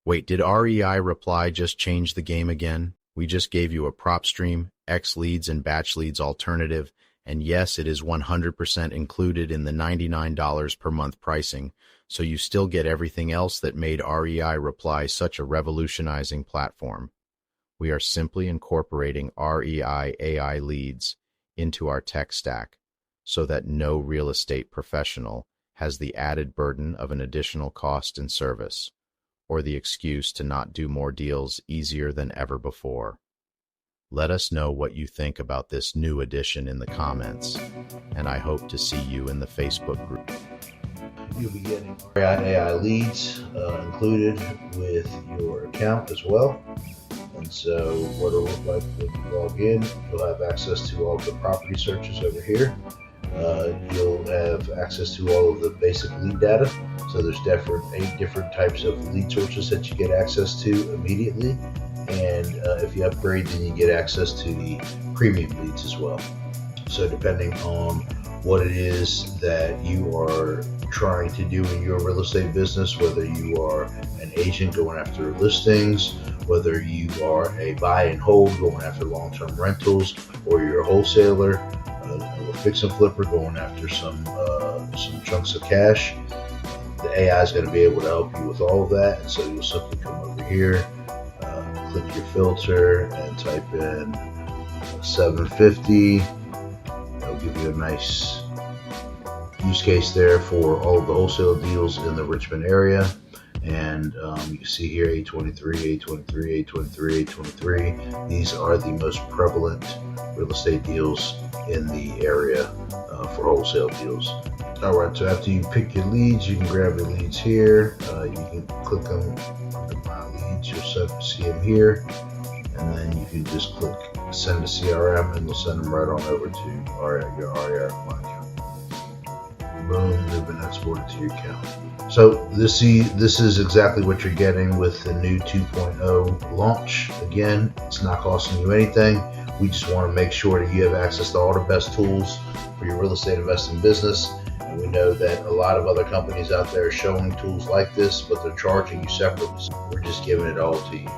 Wait, did REI Reply just change the game again? We just gave you a PropStream, XLeads, and BatchLeads alternative, and yes, it is 100% included in the $99 per month pricing, so you still get everything else that made REI Reply such a revolutionizing platform. We are simply incorporating REI AI leads into our tech stack so that no real estate professional has the added burden of an additional cost and service, or the excuse to not do more deals easier than ever before. Let us know what you think about this new addition in the comments, and I hope to see you in the Facebook group. You'll be getting REI AI leads included with your account as well. And so what it'll look like when you log in, you'll have access to all of the property searches over here. You'll have access to all of the basic lead data. So there's 8 different types of lead sources that you get access to immediately. And if you upgrade, then you get access to the premium leads as well. So depending on what it is that you are trying to do in your real estate business, whether you are an agent going after listings, whether you are a buy and hold going after long-term rentals, or you're a wholesaler, a fix and flipper going after some chunks of cash, the AI is going to be able to help you with all of that. And so you'll simply come over here, click your filter, and type in 750. That'll give you a nice use case there for all of the wholesale deals in the Richmond area. And you can see here 823, 823, 823, 823. These are the most prevalent real estate deals in the area for wholesale deals. All right, so after you pick your leads, you can grab your leads here. You can click on my leads, you'll see them here. And then you can just click send to CRM, and they'll send them right on over to your REI Reply account. Boom, they've been exported to your account. So this is exactly what you're getting with the new 2.0 launch. Again, it's not costing you anything. We just want to make sure that you have access to all the best tools for your real estate investing business. And we know that a lot of other companies out there are showing tools like this, but they're charging you separately. So we're just giving it all to you.